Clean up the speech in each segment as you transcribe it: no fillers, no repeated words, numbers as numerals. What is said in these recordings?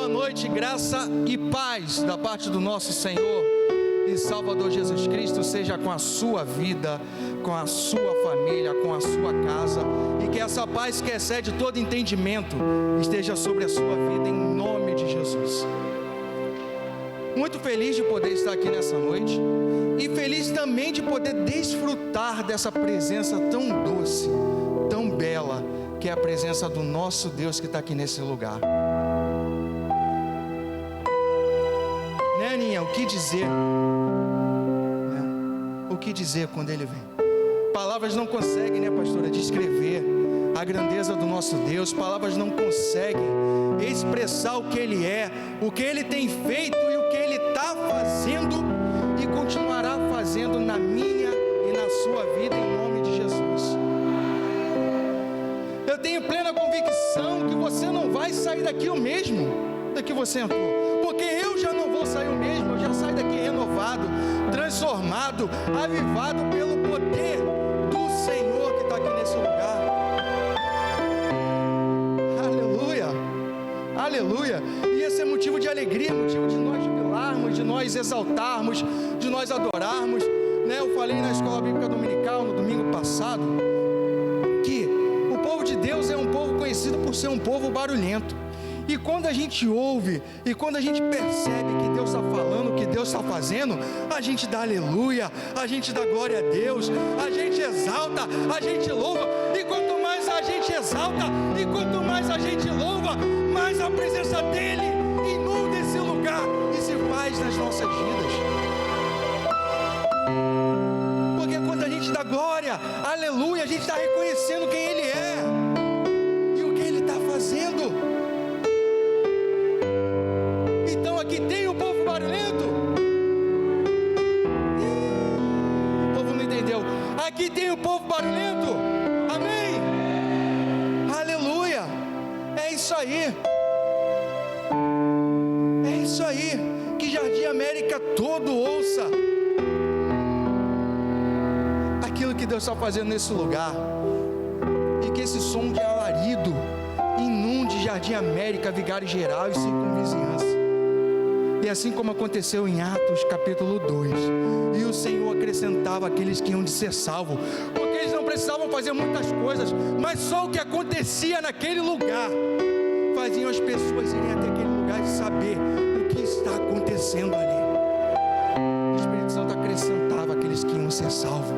Boa noite, graça e paz da parte do nosso Senhor e Salvador Jesus Cristo seja com a sua vida, com a sua família, com a sua casa, e que essa paz que excede todo entendimento esteja sobre a sua vida, em nome de Jesus. Muito feliz de poder estar aqui nessa noite, e feliz também de poder desfrutar dessa presença tão doce, tão bela, que é a presença do nosso Deus que está aqui nesse lugar. Né, Aninha? O que dizer? Né? O que dizer quando Ele vem? Palavras não conseguem, né, pastora, descrever a grandeza do nosso Deus. Palavras não conseguem expressar o que Ele é, o que Ele tem feito e o que Ele está fazendo e continuará fazendo na minha e na sua vida, em nome de Jesus. Eu tenho plena convicção que você não vai sair daqui o mesmo daqui você entrou, porque eu já não vou sair o mesmo. Eu já saio daqui renovado, transformado, avivado pelo poder do Senhor que está aqui nesse lugar. Aleluia, aleluia. E esse é motivo de alegria, motivo de nós jubilarmos, de nós exaltarmos, de nós adorarmos, né? Eu falei na escola bíblica dominical no domingo passado que o povo de Deus é um povo conhecido por ser um povo barulhento. E quando a gente ouve, e quando a gente percebe que Deus está falando, que Deus está fazendo, a gente dá aleluia, a gente dá glória a Deus, a gente exalta, a gente louva. E quanto mais a gente exalta, e quanto mais a gente louva, mais a presença dEle inunda esse lugar e se faz nas nossas vidas. Porque quando a gente dá glória, aleluia, a gente está reconhecendo quem Ele é e o que Ele está fazendo. Então aqui tem o povo barulhento. O povo não entendeu. Aqui tem o povo barulhento. Amém? Aleluia. É isso aí. É isso aí. Que Jardim América todo ouça aquilo que Deus está fazendo nesse lugar, e que esse som de alarido inunde Jardim América, Vigário Geral e circunvizinhança. E assim como aconteceu em Atos capítulo 2, e o Senhor acrescentava aqueles que iam de ser salvos, porque eles não precisavam fazer muitas coisas, mas só o que acontecia naquele lugar faziam as pessoas irem até aquele lugar e saber o que está acontecendo ali. O Espírito Santo acrescentava aqueles que iam ser salvos.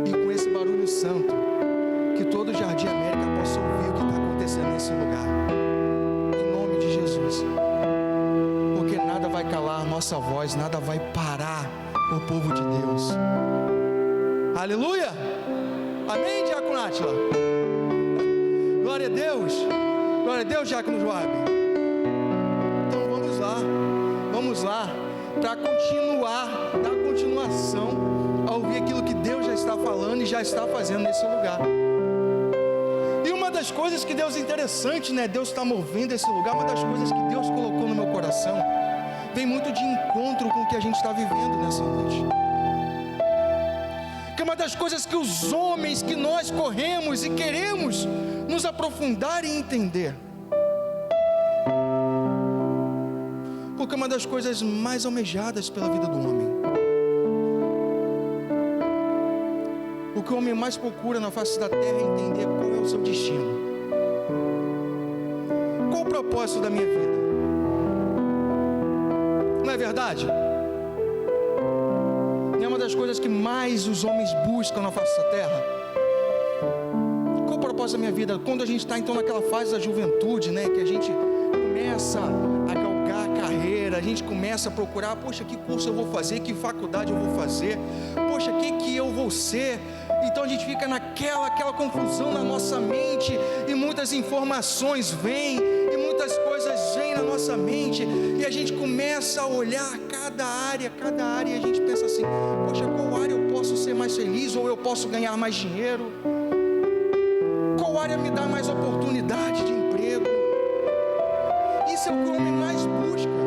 E com esse barulho santo, que todo o Jardim América possa ouvir o que está acontecendo nesse lugar, porque nada vai calar a nossa voz, nada vai parar o povo de Deus. Aleluia, amém, Diácono Átila? Glória a Deus, Diácono Joabe. Então vamos lá, para dar continuação a ouvir aquilo que Deus já está falando e já está fazendo nesse lugar. E uma das coisas que Deus é interessante, né? Deus está movendo esse lugar. Uma das coisas que Deus colocou no meu coração vem muito de encontro com o que a gente está vivendo nessa noite. Que é uma das coisas que os homens, que nós corremos e queremos nos aprofundar e entender. Porque é uma das coisas mais almejadas pela vida do homem. O que o homem mais procura na face da terra é entender qual é o seu destino. Qual o propósito da minha vida? Não é verdade? Não é uma das coisas que mais os homens buscam na face da terra? Qual o propósito da minha vida? Quando a gente está então naquela fase da juventude, né, que a gente começa a galgar a carreira, a gente começa a procurar, poxa, que curso eu vou fazer, que faculdade eu vou fazer, poxa, que eu vou ser. Então a gente fica aquela confusão na nossa mente, e muitas informações vêm, e muitas coisas vêm na nossa mente, e a gente começa a olhar cada área, e a gente pensa assim, poxa, qual área eu posso ser mais feliz, ou eu posso ganhar mais dinheiro? Qual área me dá mais oportunidade de emprego? Isso é o que o homem mais busca.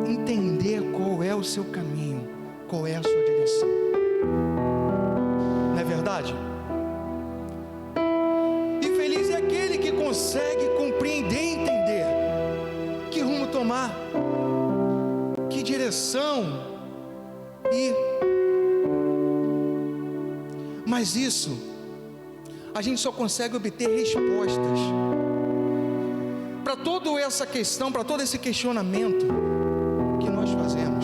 Entender qual é o seu caminho, qual é a sua direção. Não é verdade? consegue compreender e entender que rumo tomar, que direção ir. Mas isso, a gente só consegue obter respostas para toda essa questão, para todo esse questionamento que nós fazemos,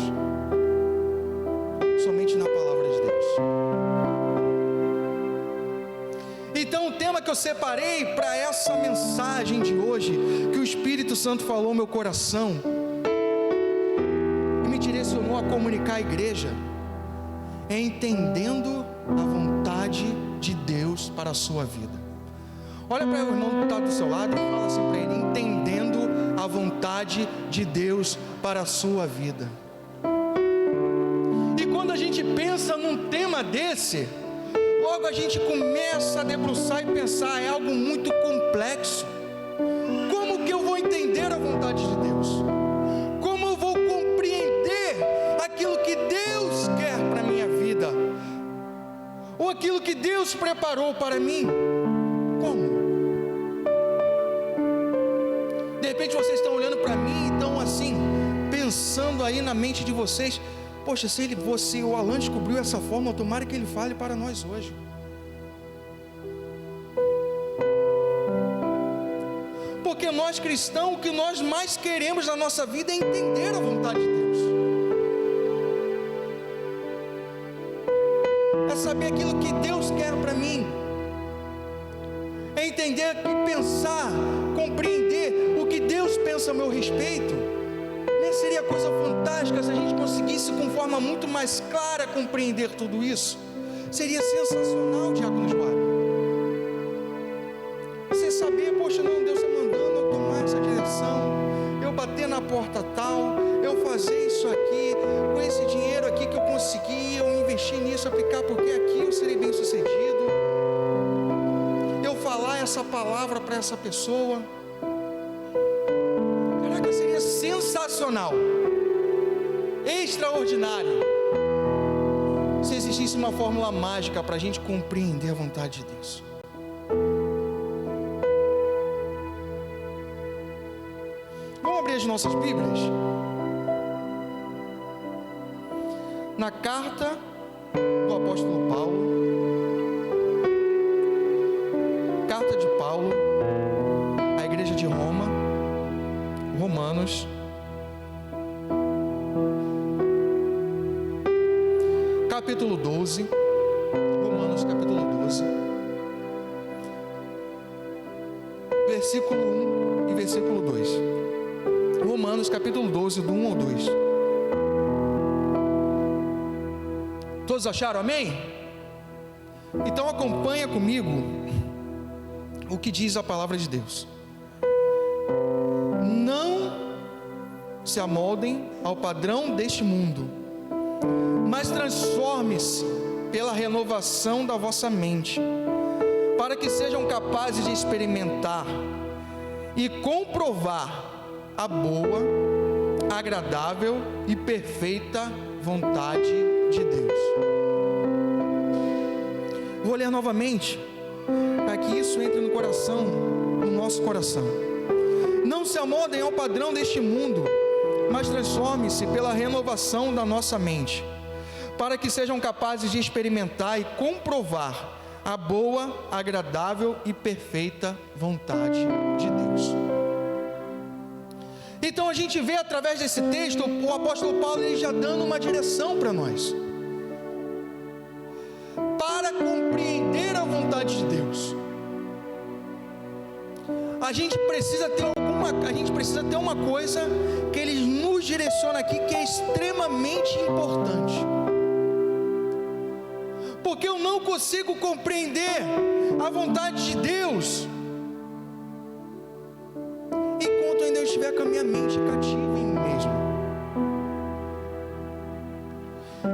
somente na palavra de Deus. Então, o tema que eu separei para essa mensagem de hoje, que o Espírito Santo falou no meu coração e me direcionou a comunicar à igreja, é entendendo a vontade de Deus para a sua vida. Olha para o irmão que está do seu lado e fala assim para ele: entendendo a vontade de Deus para a sua vida. E quando a gente pensa num tema desse, logo a gente começa a debruçar e pensar, é algo muito complexo. Como que eu vou entender a vontade de Deus? Como eu vou compreender aquilo que Deus quer para a minha vida? Ou aquilo que Deus preparou para mim? Como? De repente vocês estão olhando para mim e estão assim, pensando aí na mente de vocês: poxa, se o Alan descobriu essa forma, tomara que ele fale para nós hoje. Porque nós cristãos, o que nós mais queremos na nossa vida é entender a vontade de Deus, é saber aquilo que Deus quer para mim, é entender e pensar, compreender o que Deus pensa a meu respeito. Nem seria coisa fantástica se a gente conseguisse com forma muito mais clara compreender tudo isso? Seria sensacional, Diácono Joab. Você saber, poxa, não, Deus está mandando eu tomar essa direção, eu bater na porta tal, eu fazer isso aqui, com esse dinheiro aqui que eu consegui, eu investir nisso, aplicar, porque aqui eu serei bem sucedido, eu falar essa palavra para essa pessoa. Caraca, seria sensacional, extraordinário, se existisse uma fórmula mágica para a gente compreender a vontade de Deus. Vamos abrir as nossas Bíblias na carta do apóstolo Paulo, carta de Paulo à igreja de Roma, Romanos, capítulo 12, Romanos capítulo 12, versículo 1 e versículo 2. Romanos capítulo 12, do 1 ao 2. Todos acharam? Amém? Então acompanha comigo o que diz a palavra de Deus. Não se amoldem ao padrão deste mundo, mas transforme-se pela renovação da vossa mente, para que sejam capazes de experimentar e comprovar a boa, agradável e perfeita vontade de Deus. Vou ler novamente, para que isso entre no coração, no nosso coração. Não se amoldem ao padrão deste mundo, mas transforme-se pela renovação da nossa mente, para que sejam capazes de experimentar e comprovar a boa, agradável e perfeita vontade de Deus. Então a gente vê através desse texto, o apóstolo Paulo ele já dando uma direção para nós. Para compreender a vontade de Deus, a gente precisa ter uma coisa que ele nos direciona aqui, que é extremamente importante. Porque eu não consigo compreender a vontade de Deus enquanto eu ainda estiver com a minha mente cativa em mim mesmo.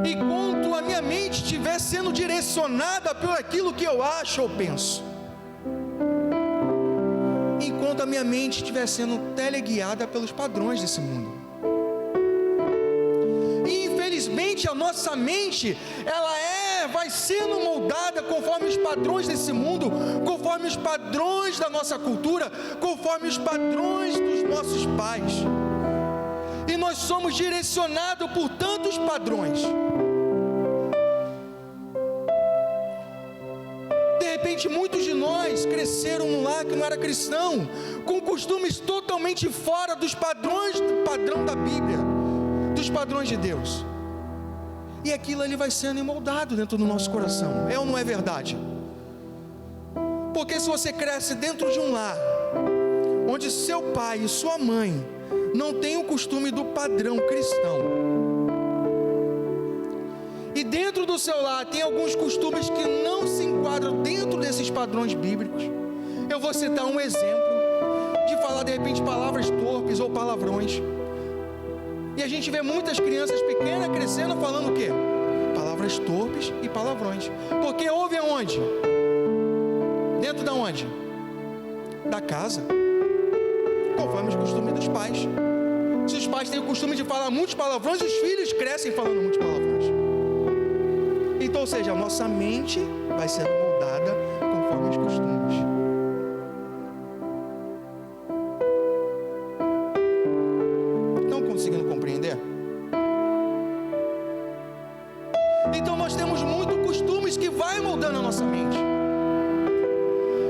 Enquanto a minha mente estiver sendo direcionada por aquilo que eu acho ou penso. Enquanto a minha mente estiver sendo teleguiada pelos padrões desse mundo. E infelizmente a nossa mente, ela vai vai sendo moldada conforme os padrões desse mundo, conforme os padrões da nossa cultura, conforme os padrões dos nossos pais. E nós somos direcionados por tantos padrões. De repente, muitos de nós cresceram num lar que não era cristão, com costumes totalmente fora dos padrões, do padrão da Bíblia, dos padrões de Deus. E aquilo ali vai sendo moldado dentro do nosso coração. É ou não é verdade? Porque se você cresce dentro de um lar, onde seu pai e sua mãe não têm o costume do padrão cristão, e dentro do seu lar tem alguns costumes que não se enquadram dentro desses padrões bíblicos, eu vou citar um exemplo de falar de repente palavras torpes ou palavrões. E a gente vê muitas crianças pequenas crescendo falando o quê? Palavras torpes e palavrões. Porque ouve aonde? Dentro da onde? Da casa. Conforme os costumes dos pais. Se os pais têm o costume de falar muitos palavrões, os filhos crescem falando muitos palavrões. Então, ou seja, a nossa mente vai sendo moldada conforme os costumes. Então nós temos muitos costumes que vai moldando a nossa mente.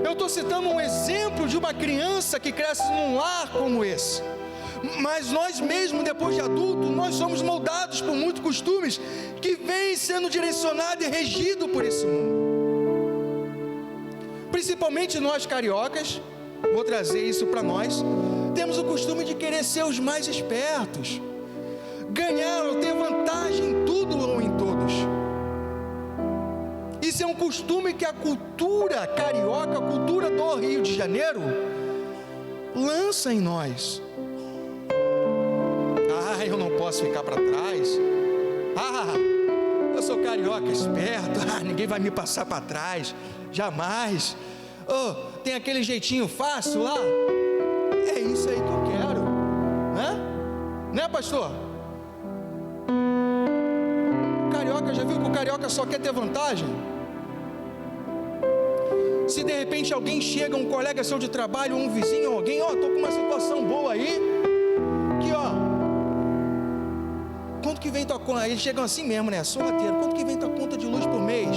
Eu estou citando um exemplo de uma criança que cresce num lar como esse. Mas nós mesmos, depois de adulto, nós somos moldados por muitos costumes que vêm sendo direcionados e regidos por esse mundo. Principalmente nós cariocas, vou trazer isso para nós, temos o costume de querer ser os mais espertos, ganhar ou ter vantagem em tudo ou em todos. Isso é um costume que a cultura carioca, a cultura do Rio de Janeiro, lança em nós. Eu não posso ficar para trás. Eu sou carioca esperto. Ninguém vai me passar para trás. Jamais. Tem aquele jeitinho fácil lá. É isso aí que eu quero. Né, pastor? Carioca, já viu que o carioca só quer ter vantagem? Se de repente alguém chega, um colega seu de trabalho, um vizinho, alguém, estou com uma situação boa aí, que quanto que vem tua conta? Eles chegam assim mesmo, né? Sorrateiro, quanto que vem tua conta de luz por mês?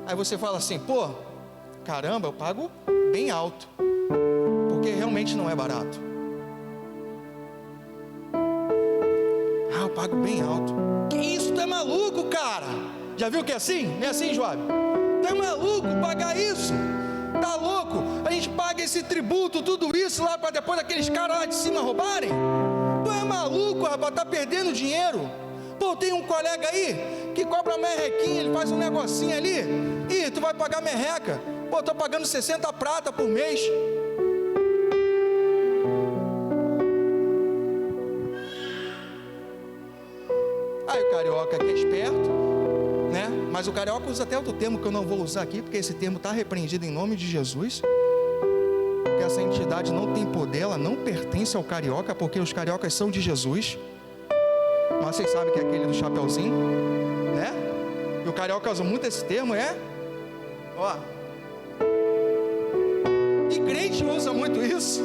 Aí você fala assim, caramba, eu pago bem alto, porque realmente não é barato. Eu pago bem alto. Que isso, tu é maluco, cara? Já viu que é assim? Não é assim, Joab? Tu é maluco pagar isso? Tá louco? A gente paga esse tributo, tudo isso lá, para depois aqueles caras lá de cima roubarem? Tu é maluco, rapaz, tá perdendo dinheiro. Tem um colega aí que cobra merrequinha, ele faz um negocinho ali, e tu vai pagar merreca. Tô pagando 60 prata por mês. Aí o carioca que é esperto, né? Mas o carioca usa até outro termo que eu não vou usar aqui, porque esse termo está repreendido em nome de Jesus. Porque essa entidade não tem poder, ela não pertence ao carioca, porque os cariocas são de Jesus. Mas vocês sabem que é aquele do chapeuzinho, né? E o carioca usa muito esse termo, E crente usa muito isso.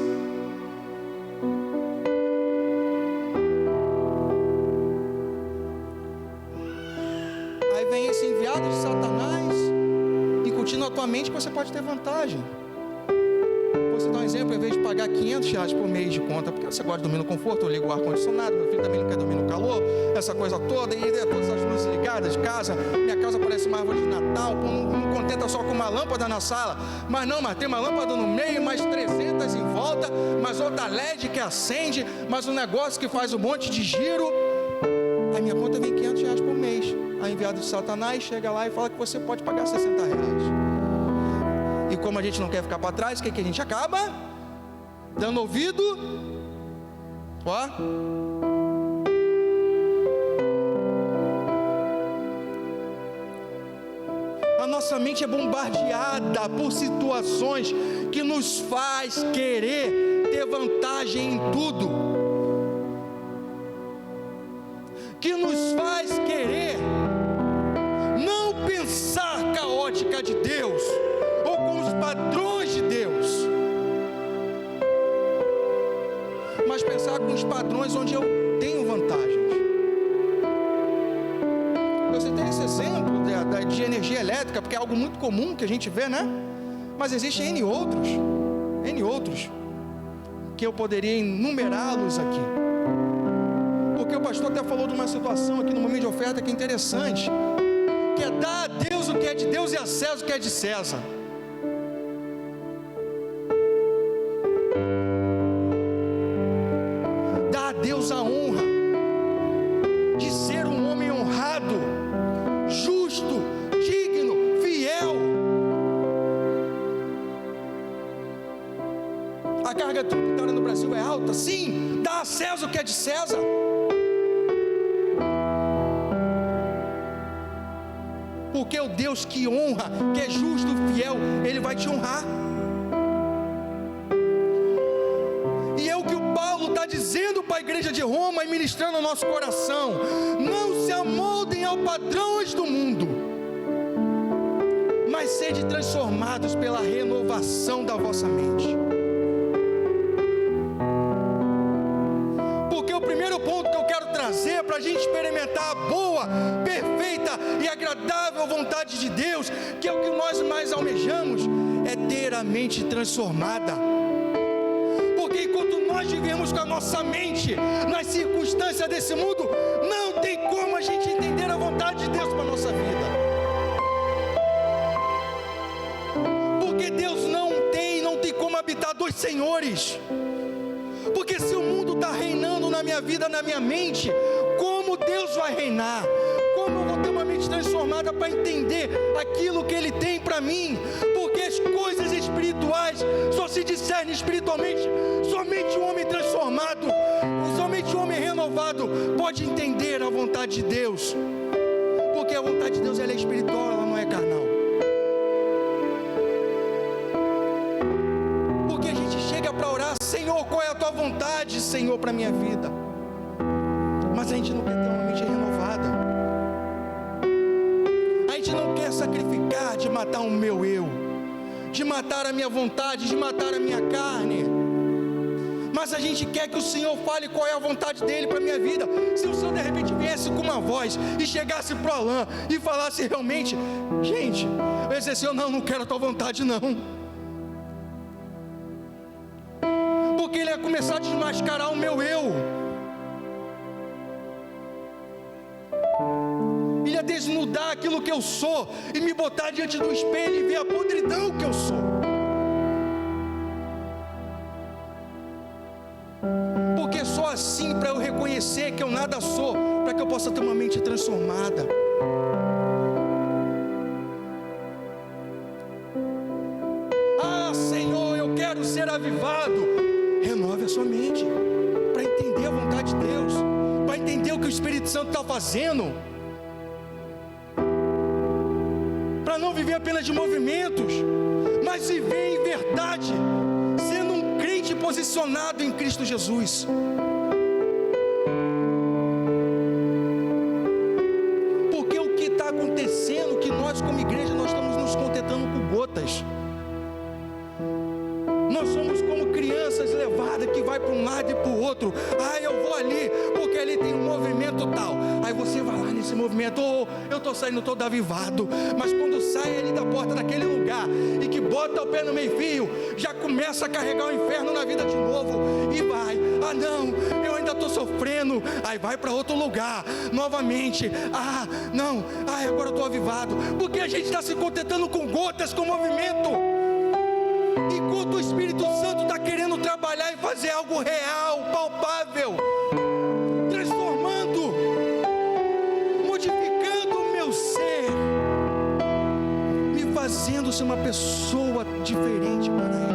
Aí vem esse enviado de Satanás e continua a tua mente que você pode ter vantagem. Vou citar um exemplo, em vez de pagar R$500 por mês de conta, porque você gosta de dormir no conforto, eu ligo o ar-condicionado, meu filho também não quer dormir no calor, essa coisa toda, e todas as luzes ligadas de casa, minha casa parece uma árvore de Natal, não contenta só com uma lâmpada na sala, mas tem uma lâmpada no meio, mais 300 em volta, mais outra LED que acende, mais um negócio que faz um monte de giro. Aí minha conta vem R$500 por mês. Aí enviado de Satanás chega lá e fala que você pode pagar R$60. E como a gente não quer ficar para trás, o que a gente acaba? Dando ouvido. A nossa mente é bombardeada por situações que nos faz querer ter vantagem em tudo, que nos faz querer marca de Deus, ou com os padrões de Deus, mas pensar com os padrões onde eu tenho vantagens. Eu citei esse exemplo de energia elétrica, porque é algo muito comum que a gente vê, né? Mas existem N outros, que eu poderia enumerá-los aqui. Porque o pastor até falou de uma situação aqui no momento de oferta que é interessante, que é dar a Deus o que é de Deus e a César o que é de César. Dar a Deus a honra de ser um homem honrado, justo, digno, fiel. A carga tributária no Brasil é alta, sim, dá a César o que é de César. Porque o Deus que honra, que é justo, fiel, Ele vai te honrar. E é o que o Paulo está dizendo para a igreja de Roma e ministrando ao nosso coração: não se amoldem ao padrões do mundo, mas sede transformados pela renovação da vossa mente. Porque o primeiro ponto que eu quero trazer para a gente experimentar a boa, perfeita e agradável vontade de Deus, que é o que nós mais almejamos, é ter a mente transformada. Porque enquanto nós vivemos com a nossa mente nas circunstâncias desse mundo, não tem como a gente entender a vontade de Deus para a nossa vida. Porque Deus não tem como habitar dois senhores. Porque se o mundo está reinando na minha vida, na minha mente, como Deus vai reinar? Como eu vou ter uma mente transformada para entender aquilo que Ele tem para mim? Porque as coisas espirituais só se discernem espiritualmente. Somente um homem transformado, somente um homem renovado pode entender a vontade de Deus. Porque a vontade de Deus, ela é espiritual, ela não é carnal. Porque a gente chega para orar: Senhor, qual é a tua vontade, Senhor, para a minha vida? Mas a gente não quer ter uma mente renovada. A gente não quer sacrificar de matar o meu eu, de matar a minha vontade, de matar a minha carne. Mas a gente quer que o Senhor fale qual é a vontade dEle para a minha vida. Se o Senhor de repente viesse com uma voz e chegasse para o Alain e falasse realmente: gente, eu ia dizer assim: eu não quero a tua vontade não. Porque Ele ia começar a desmascarar o meu eu. Ele ia desnudar aquilo que eu sou e me botar diante do espelho e ver a podridão que eu sou. Porque só assim, para eu reconhecer que eu nada sou, para que eu possa ter uma mente transformada. Ah, Senhor, eu quero ser avivado. Renove a sua mente para entender a vontade de Deus, para entender o que o Espírito Santo está fazendo, para não viver apenas de movimentos, mas viver em verdade, sendo um crente posicionado em Cristo Jesus. Porque o que está acontecendo, que nós como igreja, nós estamos nos contentando com gotas. Nós somos como crianças levadas que vai para um lado e para o outro. Ah, eu vou ali, porque ali tem um movimento tal. Aí você vai lá nesse movimento: oh, eu estou saindo todo avivado. Mas quando sai ali da porta daquele lugar e que bota o pé no meio fio, já começa a carregar o inferno na vida de novo. E vai: ah não, eu ainda estou sofrendo. Aí vai para outro lugar, novamente: ah não, agora eu estou avivado. Porque a gente está se contentando com gotas, com movimento, enquanto o Espírito Santo está querendo trabalhar e fazer algo real, palpável, transformando, modificando o meu ser, me fazendo ser uma pessoa diferente para Ele.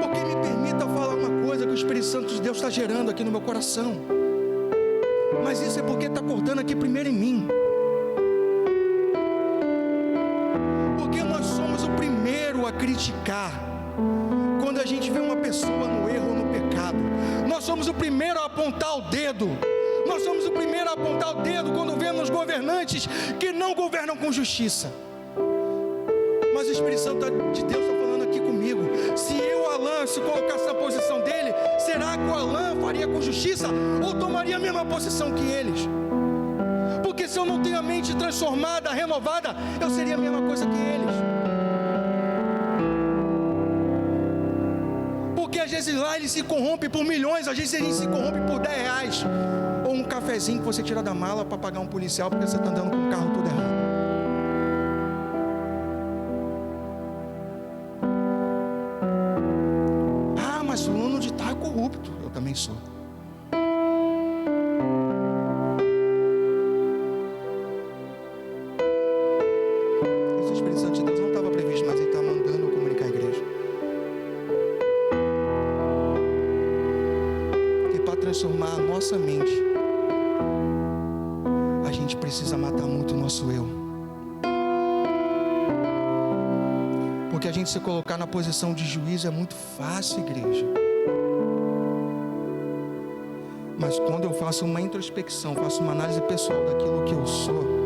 Porque me permita falar uma coisa que o Espírito Santo de Deus está gerando aqui no meu coração, mas isso é porque está acordando aqui primeiro em mim. A criticar quando a gente vê uma pessoa no erro ou no pecado. Nós somos o primeiro a apontar o dedo Nós somos o primeiro a apontar o dedo quando vemos governantes que não governam com justiça. Mas o Espírito Santo de Deus está falando aqui comigo. Se eu, Alan, se colocasse na posição dele, será que o Alan faria com justiça ou tomaria a mesma posição que eles? Porque se eu não tenho a mente transformada, renovada, eu seria a mesma coisa que eles. Porque às vezes lá ele se corrompe por milhões, às vezes ele se corrompe por R$10. Ou um cafezinho que você tira da mala para pagar um policial porque você está andando com o carro todo errado. Ah, mas o fulano de tal é corrupto. Eu também sou. Esse Espírito Santo de Deus não estava previsto, mas ele está mandando eu comunicar à igreja. Que para transformar a nossa mente, a gente precisa matar muito o nosso eu. Porque a gente se colocar na posição de juiz é muito fácil, igreja. Mas quando eu faço uma introspecção, faço uma análise pessoal daquilo que eu sou,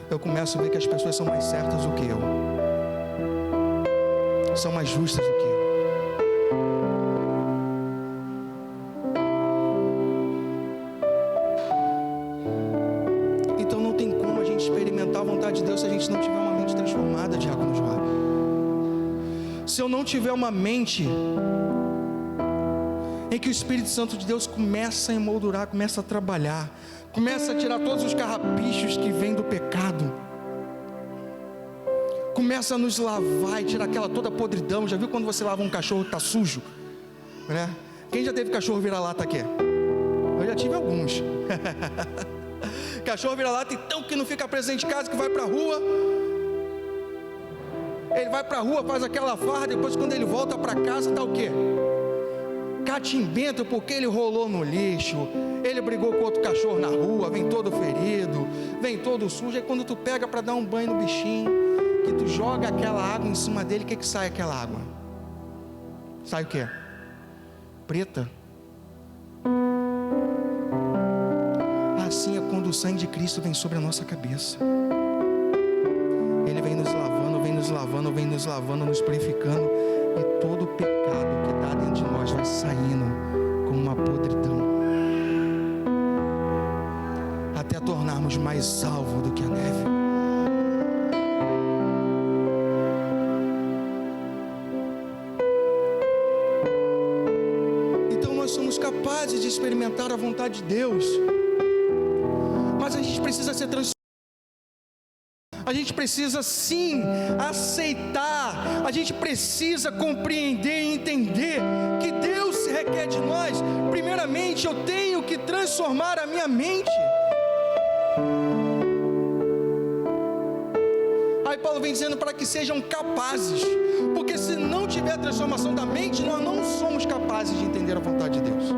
eu começo a ver que as pessoas são mais certas do que eu, são mais justas do que eu. Então não tem como a gente experimentar a vontade de Deus se a gente não tiver uma mente transformada, diácono Joab. Se eu não tiver uma mente em que o Espírito Santo de Deus começa a emoldurar, começa a trabalhar, começa a tirar todos os carrapichos que vêm do pecado, começa a nos lavar e tirar aquela toda podridão. Já viu quando você lava um cachorro que está sujo? Né? Quem já teve cachorro vira-lata aqui? Eu já tive alguns. Cachorro vira-lata então que não fica presente em casa, que vai para a rua. Ele vai para a rua, faz aquela farra, depois quando ele volta para casa está o quê? Catimbento, porque ele rolou no lixo, ele brigou com outro cachorro na rua, vem todo ferido, vem todo sujo. Aí quando tu pega para dar um banho no bichinho, que tu joga aquela água em cima dele, o que sai aquela água? Sai o quê? Preta. Assim é quando o sangue de Cristo vem sobre a nossa cabeça. Ele vem nos lavando, vem nos lavando, vem nos lavando, nos purificando, e todo o pecado que está dentro de nós vai saindo como uma podridão, até tornarmos mais alvo do que a neve. Então nós somos capazes de experimentar a vontade de Deus, mas a gente precisa ser transformado. A gente precisa sim aceitar, a gente precisa compreender e entender que Deus requer de nós. Primeiramente, eu tenho que transformar a minha mente. Aí Paulo vem dizendo para que sejam capazes, porque se não tiver a transformação da mente, nós não somos capazes de entender a vontade de Deus.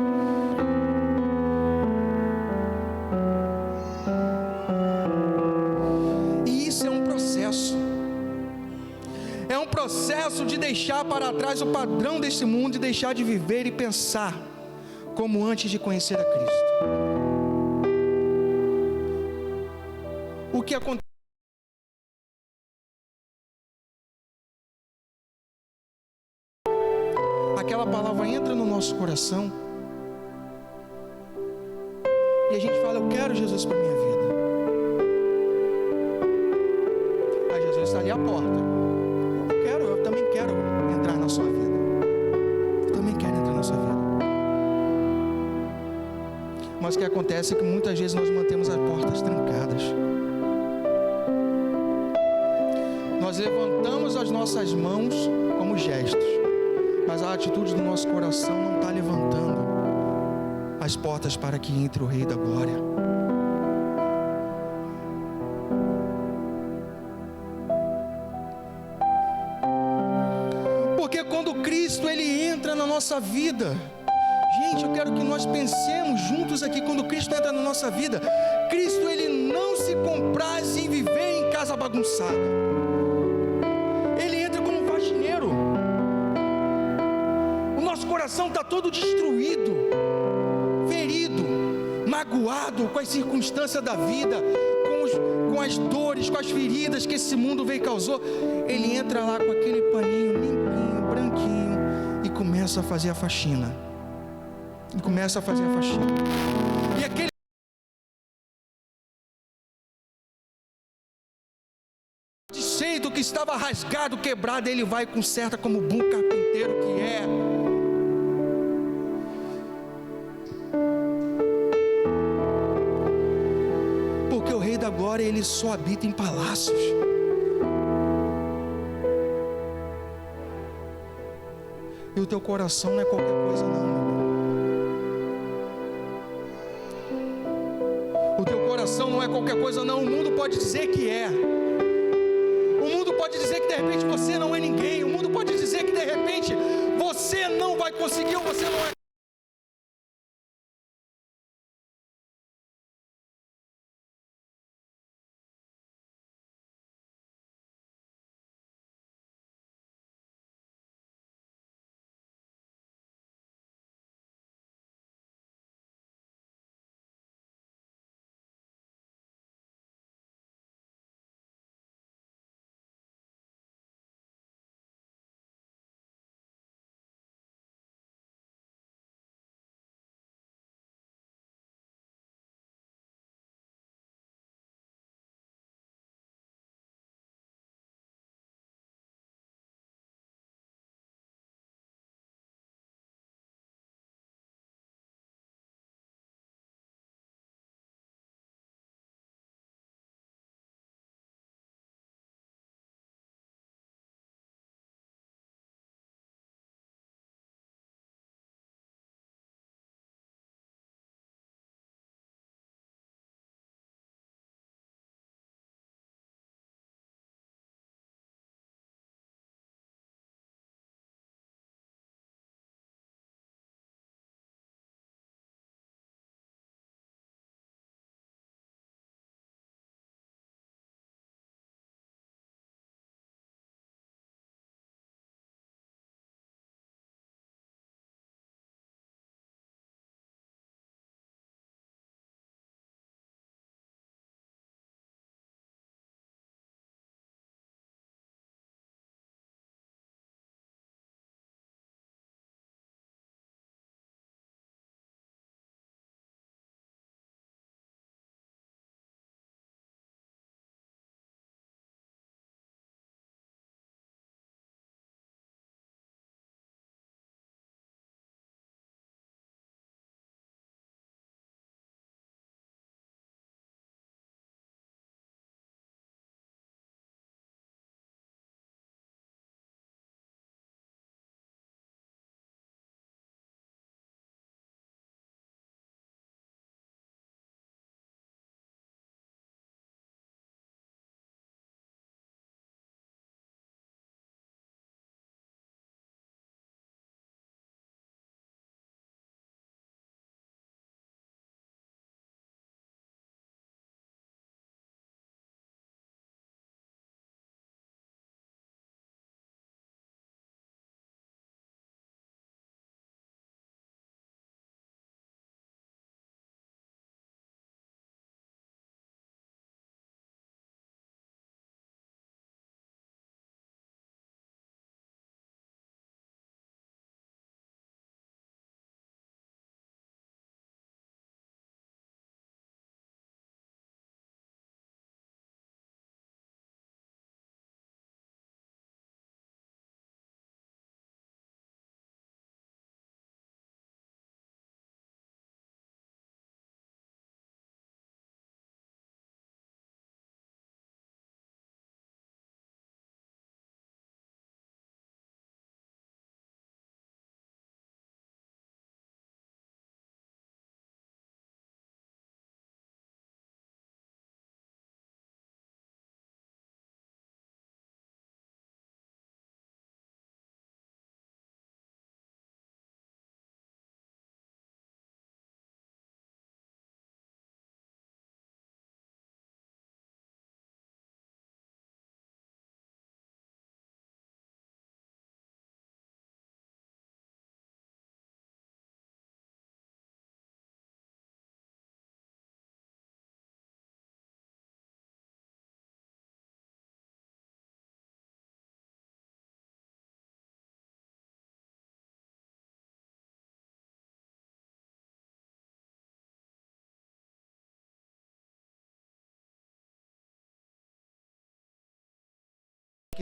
É um processo de deixar para trás o padrão desse mundo e deixar de viver e pensar como antes de conhecer a Cristo. O que acontece? Aquela palavra entra no nosso coração e a gente fala: eu quero Jesus para minha vida. Aí Jesus está ali à porta. Eu também quero entrar na sua vida. Eu também quero entrar na sua vida. Mas o que acontece é que muitas vezes nós mantemos as portas trancadas. Nós levantamos as nossas mãos como gestos, mas a atitude do nosso coração não está levantando as portas para que entre o Rei da Glória. Porque quando Cristo ele entra na nossa vida, gente, eu quero que nós pensemos juntos aqui, quando Cristo entra na nossa vida, Cristo ele não se compraz em viver em casa bagunçada. Ele entra como um faxineiro. O nosso coração está todo destruído, magoado com as circunstâncias da vida, com as dores, com as feridas que esse mundo veio e causou, ele entra lá com aquele paninho limpinho, branquinho, e começa a fazer a faxina. E aquele jeito que estava rasgado, quebrado, ele vai e conserta como bom carpinteiro que é. Porque o Rei da Glória, ele só habita em palácios. E o teu coração não é qualquer coisa não, meu irmão. O teu coração não é qualquer coisa não. O mundo pode dizer que é. O mundo pode dizer que de repente você não é ninguém. O mundo pode dizer que de repente você não vai conseguir ou você não é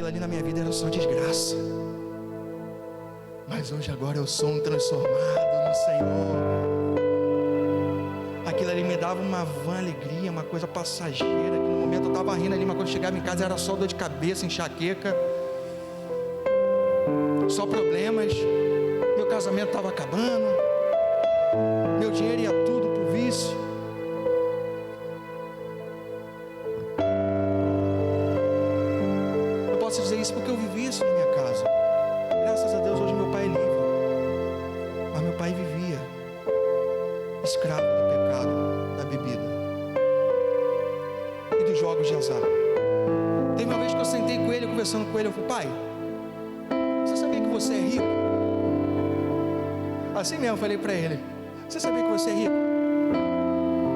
aquilo ali na minha vida era só desgraça. Mas hoje agora eu sou um transformado no Senhor. Aquilo ali me dava uma vã alegria, uma coisa passageira, que no momento eu estava rindo ali, mas quando chegava em casa era só dor de cabeça, enxaqueca, só problemas. Meu casamento estava acabando, meu dinheiro ia tudo pro vício. Eu posso dizer isso porque eu vivi isso na minha casa. Graças a Deus hoje meu pai é livre, mas meu pai vivia escravo do pecado, da bebida e dos jogos de azar. Teve uma vez que eu sentei com ele, conversando com ele, eu falei: pai, você sabia que você é rico? Assim mesmo eu falei para ele: você sabia que você é rico?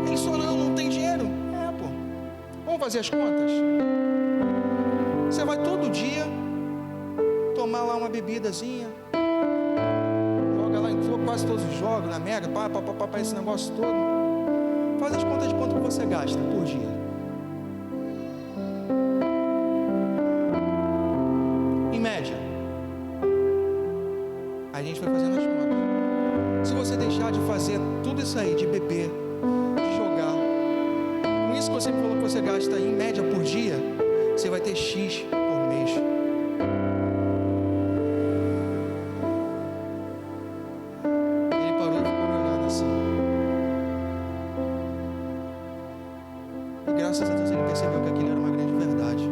Ele só não tem dinheiro. Pô, vamos fazer as contas. Você vai todo dia tomar lá uma bebidazinha, joga lá em quase todos os jogos, na Mega, esse negócio todo. Faz as contas de quanto você gasta por dia. Em média. A gente foi fazendo as contas. Se você deixar de fazer tudo isso aí, de beber, de jogar, com isso que você falou que você gasta em média por dia, você vai ter X por mês. Graças a Deus ele percebeu que aquilo era uma grande verdade.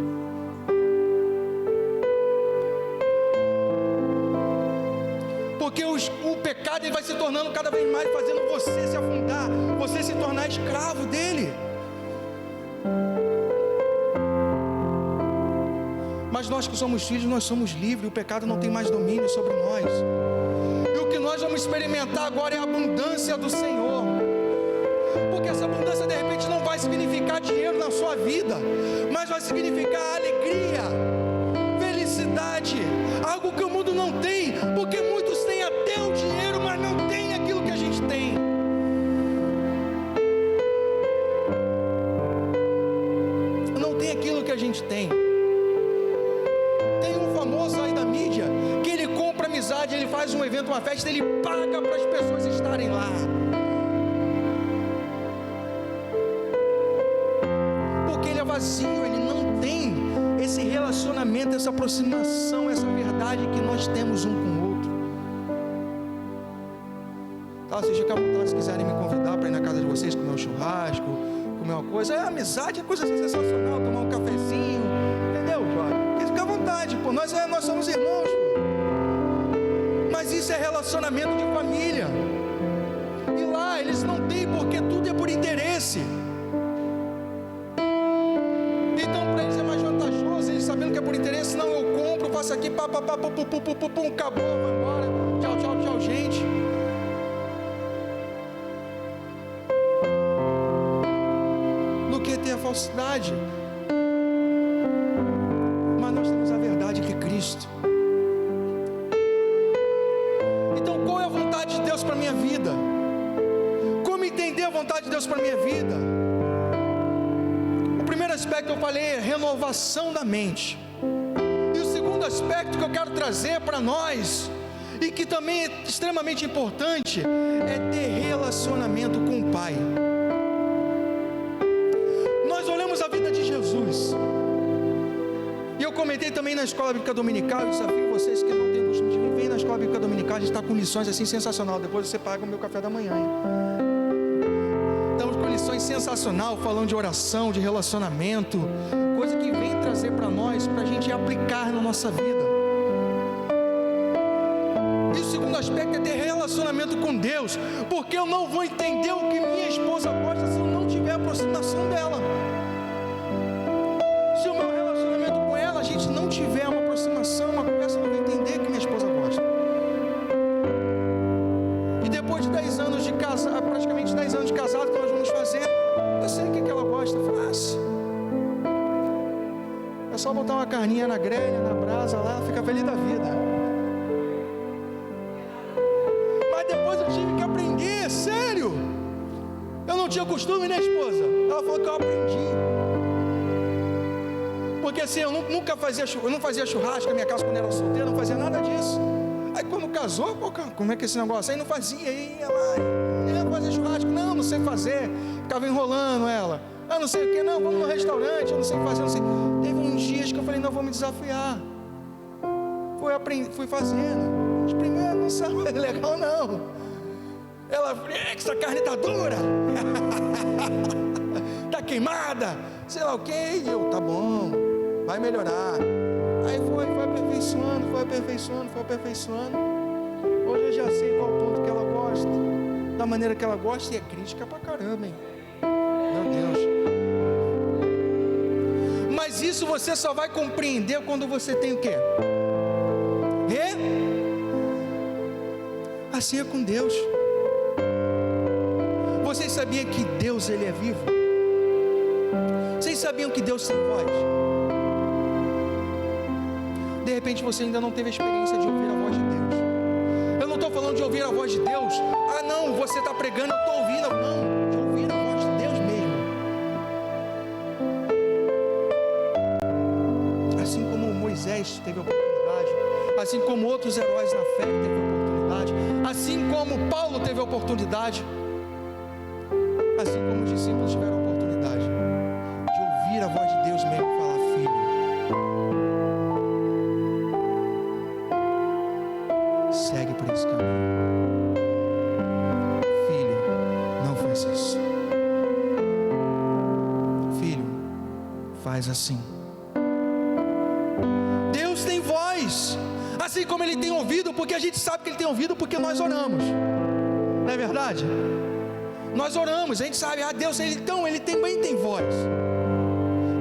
Porque o pecado ele vai se tornando cada vez mais, fazendo você se afundar, você se tornar escravo dele. Mas nós que somos filhos, nós somos livres, o pecado não tem mais domínio sobre nós. E o que nós vamos experimentar agora é a abundância do Senhor. Porque essa abundância de repente não vai significar dinheiro na sua vida, mas vai significar alegria, felicidade, algo que o mundo não tem, porque muitos têm até o dinheiro, mas não tem aquilo que a gente tem. Não tem aquilo que a gente tem. Tem um famoso aí da mídia, que ele compra amizade, ele faz um evento, uma festa, ele paga para as pessoas estarem lá. Vazio, ele não tem esse relacionamento, essa aproximação, essa verdade que nós temos um com o outro. Tá, vocês ficam à vontade se quiserem me convidar para ir na casa de vocês, comer um churrasco, comer uma coisa. Amizade é coisa sensacional, tomar um cafezinho, entendeu, Jorge? Fica à vontade, pô, nós somos irmãos, pô. Mas isso é relacionamento de família. E lá eles não têm, porque tudo é por interesse. Então para eles é mais vantajoso, eles sabendo que é por interesse, não, eu compro, faço aqui, acabou, vou embora, tchau, gente. Do que ter a falsidade. Mas nós temos a verdade que é Cristo. Então qual é a vontade de Deus para a minha vida? Como entender a vontade de Deus para a minha vida? O primeiro aspecto que eu falei é renovação da mente. E o segundo aspecto que eu quero trazer para nós, e que também é extremamente importante, é ter relacionamento com o Pai. Nós olhamos a vida de Jesus, e eu comentei também na escola bíblica dominical, eu desafio vocês que não têm costume de vir, vem na escola bíblica dominical, a gente está com lições assim sensacional, depois você paga o meu café da manhã, hein? Estamos com lições sensacional, falando de oração, de relacionamento, coisa que vem trazer para nós, para a gente aplicar na nossa vida. E o segundo aspecto é ter relacionamento com Deus, porque eu não vou entender o que minha esposa gosta se eu não tiver aproximação dela. Se o meu relacionamento com ela, a gente não tiver uma aproximação, uma conversa, eu não vou entender o que minha esposa gosta. E depois de 10 anos de casado, praticamente 10 anos de casado que nós vamos fazer, eu sei o que ela gosta, fácil. É só botar uma carninha na grelha, na brasa lá, fica feliz da vida. Mas depois eu tive que aprender, sério. Eu não tinha costume, né, esposa? Ela falou que eu aprendi. Porque assim, eu não fazia churrasco na minha casa quando era solteiro, não fazia nada disso. Aí quando casou, pô, como é que é esse negócio? Aí não fazia, aí ia lá, ia fazer churrasco, não sei fazer, ficava enrolando ela. Eu não sei o que, não, vamos no restaurante, eu não sei fazer, não sei. Teve uns dias que eu falei, não, vou me desafiar. Fui fazendo. Os primeiros não são legal, não. Ela, essa carne tá dura, tá queimada, sei lá o que. E eu, tá bom, vai melhorar. Aí foi aperfeiçoando. Hoje eu já sei qual ponto que ela gosta, da maneira que ela gosta, e é crítica pra caramba, hein? Meu Deus. Mas isso você só vai compreender quando você tem o quê? Assim é com Deus. Vocês sabiam que Deus, Ele é vivo? Vocês sabiam que Deus tem voz? De repente você ainda não teve a experiência de ouvir a voz de Deus. Eu não estou falando de ouvir a voz de Deus. Ah não, você está pregando, eu estou ouvindo. Não, de ouvir a voz de Deus mesmo. Assim como Moisés teve a oportunidade, assim como outros heróis na fé teve a oportunidade, assim como Paulo teve a oportunidade, assim como os discípulos tiveram a oportunidade de ouvir a voz de Deus mesmo falar: filho, segue por esse caminho. Filho, não faz isso. Filho, faz assim. Deus tem voz, assim como Ele tem ouvido, porque a gente sabe que Ele tem ouvido porque nós oramos. Não é verdade? Nós oramos, a gente sabe, Deus, Ele também tem voz.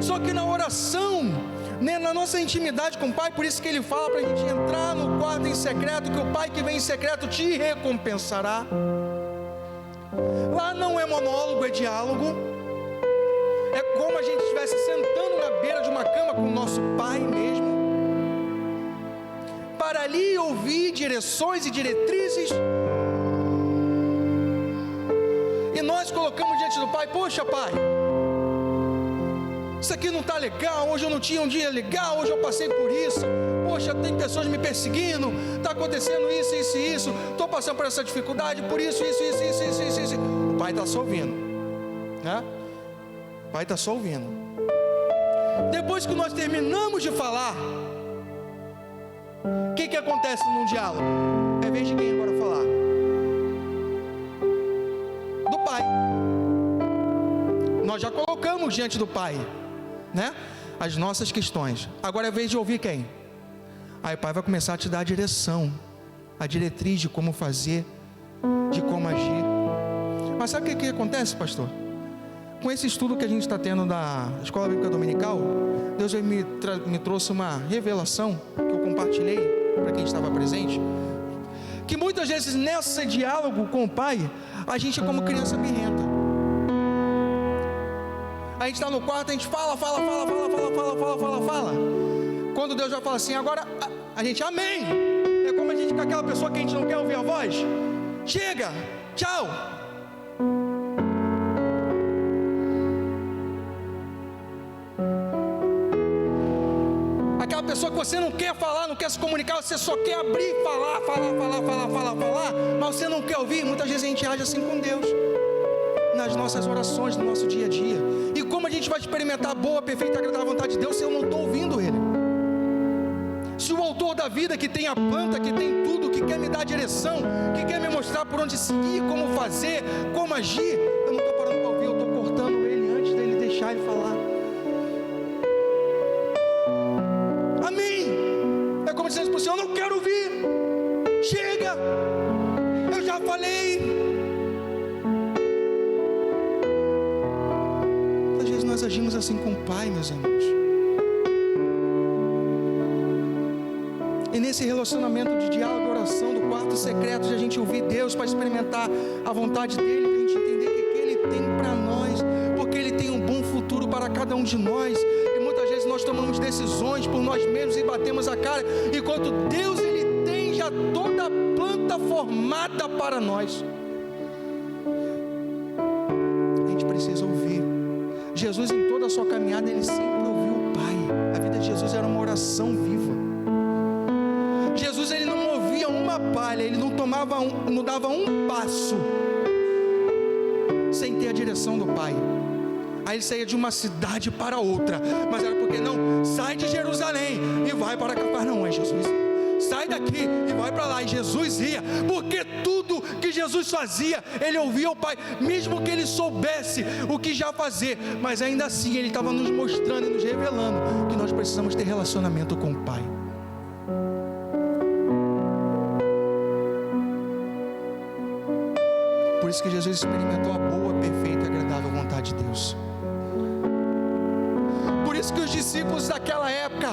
Só que na oração, né, na nossa intimidade com o Pai, por isso que Ele fala para a gente entrar no quarto em secreto, que o Pai que vem em secreto te recompensará. Lá não é monólogo, é diálogo. É como a gente estivesse sentando na beira de uma cama com o nosso Pai mesmo, para ali ouvir direções e diretrizes. E nós colocamos diante do Pai: poxa, Pai, isso aqui não está legal, hoje eu não tinha um dia legal, hoje eu passei por isso, poxa, tem pessoas me perseguindo, está acontecendo isso, estou passando por essa dificuldade, por isso. O Pai está só ouvindo, né? O Pai está só ouvindo. Depois que nós terminamos de falar, o que acontece num diálogo? É vez de quem agora falar? Do Pai. Nós já colocamos diante do Pai, né, as nossas questões. Agora é vez de ouvir quem? Aí o Pai vai começar a te dar a direção, a diretriz de como fazer, de como agir. Mas sabe o que acontece, pastor? Com esse estudo que a gente está tendo da Escola Bíblica Dominical, Deus me trouxe uma revelação que eu compartilhei para quem estava presente, que muitas vezes nesse diálogo com o Pai, a gente é como criança birrenta. A gente está no quarto, a gente fala. Quando Deus já fala assim, agora a gente, amém. É como a gente com aquela pessoa que a gente não quer ouvir a voz. Chega, tchau. Aquela pessoa que você não quer falar, não quer se comunicar, você só quer abrir, falar, mas você não quer ouvir. Muitas vezes a gente age assim com Deus, nas nossas orações, no nosso dia a dia. E como a gente vai experimentar a boa, perfeita e agradável vontade de Deus se eu não estou ouvindo Ele? Se o autor da vida, que tem a planta, que tem tudo, que quer me dar direção, que quer me mostrar por onde seguir, como fazer, como agir, eu não estou parando para ouvir, eu estou cortando Ele antes dele deixar Ele falar. Amém. É como dizendo para o Senhor, eu não quero ouvir. Chega, eu já falei. Às vezes nós agimos assim com o Pai, meus irmãos. E nesse relacionamento de diálogo e oração, do quarto secreto, de a gente ouvir Deus para experimentar a vontade dEle, para a gente entender o que Ele tem para nós, porque Ele tem um bom futuro para cada um de nós. E muitas vezes nós tomamos decisões por nós mesmos e batemos a cara, enquanto Deus, Ele tem já toda a planta formada para nós. A gente precisa ouvir. Jesus, em toda a sua caminhada, Ele sempre ouviu o Pai. A vida de Jesus era uma oração viva. Jesus, ele não movia uma palha, ele não dava um passo sem ter a direção do Pai. Aí ele saía de uma cidade para outra, mas era porque não, sai de Jerusalém e vai para Cafarnaum. Aí Jesus, sai daqui e vai para lá. E Jesus ia, porque tudo que Jesus fazia, ele ouvia o Pai, mesmo que ele soubesse o que já fazer, mas ainda assim ele estava nos mostrando e nos revelando que nós precisamos ter relacionamento com o Pai. Por isso que Jesus experimentou a boa, perfeita e agradável vontade de Deus. Por isso que os discípulos daquela época,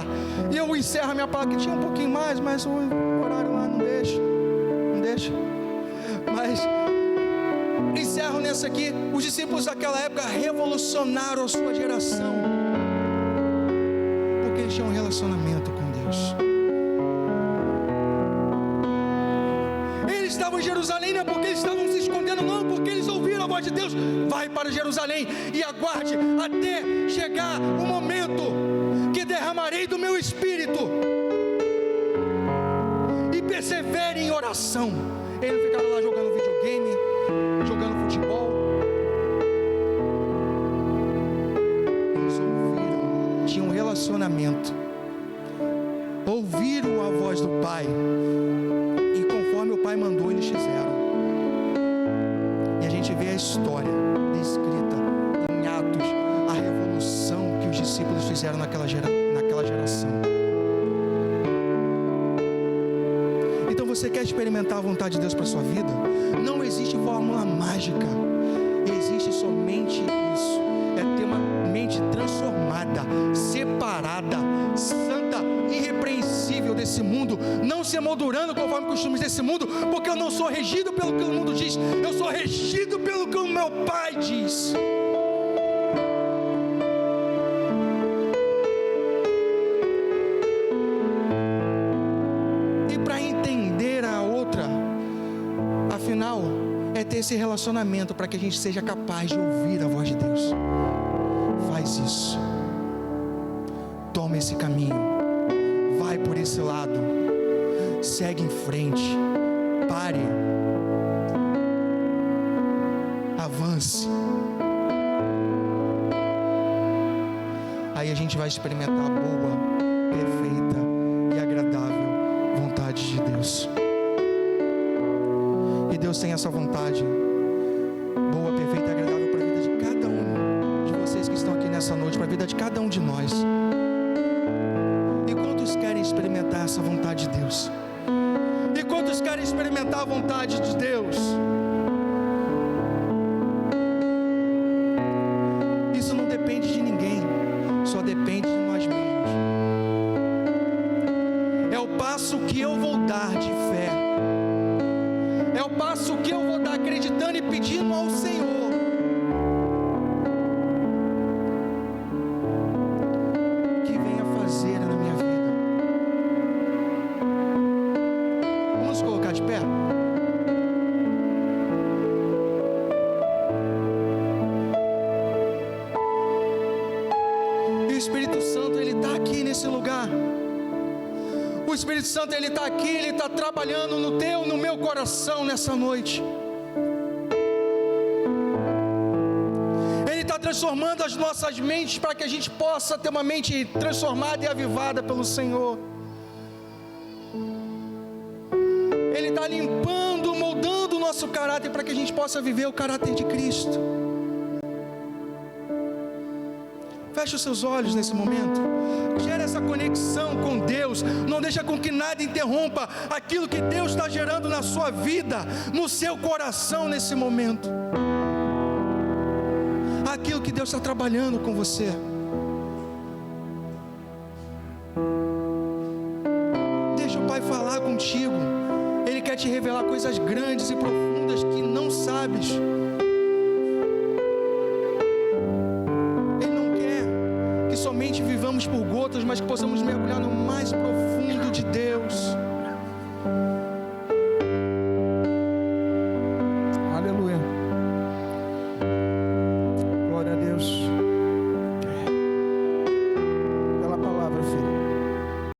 e eu encerro a minha palavra, que tinha um pouquinho mais, mas o horário lá não deixa, mas encerro nessa aqui. Os discípulos daquela época revolucionaram a sua geração, porque eles tinham um relacionamento com Deus. Eles estavam em Jerusalém não é porque eles estavam se escondendo, não, porque eles ouviram a voz de Deus. Vai para Jerusalém e aguarde até chegar o momento que derramarei do meu espírito, e persevere em oração. Eles ficaram lá jogando videogame, jogando futebol. Eles ouviram, tinham um relacionamento, ouviram a voz do Pai, e conforme o Pai mandou, eles fizeram. E a gente vê a história descrita em Atos, a revolução que os discípulos fizeram naquela geração. Então você quer experimentar a vontade de Deus para a sua vida? Não existe fórmula mágica, existe somente isso: é ter uma mente transformada, separada, santa, irrepreensível desse mundo, não se emoldurando conforme os costumes desse mundo, porque eu não sou regido pelo que o mundo diz, eu sou regido pelo que o meu Pai diz. E para entender a outra, afinal, é ter esse relacionamento para que a gente seja capaz de ouvir a voz de Deus. Faz isso, toma esse caminho, vai por esse lado, segue em frente, pare, avance. Aí a gente vai experimentar a boa, perfeita e agradável vontade de Deus. E Deus tem essa vontade boa, perfeita e agradável para a vida de cada um de vocês que estão aqui nessa noite, para a vida de cada um de nós. E quantos querem experimentar essa vontade de Deus? E quantos querem experimentar a vontade de Deus? Isso não depende de ninguém, só depende de nós mesmos. É o passo que eu vou dar de fé, é o passo que eu vou dar acreditando e pedindo ao Senhor que venha fazer na minha vida. Vamos colocar de pé? E o Espírito Santo, ele está aqui nesse lugar. O Espírito Santo, ele está aqui, ele está trabalhando no teu, no meu coração nessa noite. Ele está transformando as nossas mentes para que a gente possa ter uma mente transformada e avivada pelo Senhor. Ele está limpando, moldando o nosso caráter para que a gente possa viver o caráter de Cristo. Feche os seus olhos nesse momento. Gera essa conexão com Deus. Não deixa com que nada interrompa aquilo que Deus está gerando na sua vida, no seu coração nesse momento. Aquilo que Deus está trabalhando com você. Deixa o Pai falar contigo. Ele quer te revelar coisas grandes e profundas que não sabes. Somente vivamos por gotas, mas que possamos mergulhar no mais profundo de Deus.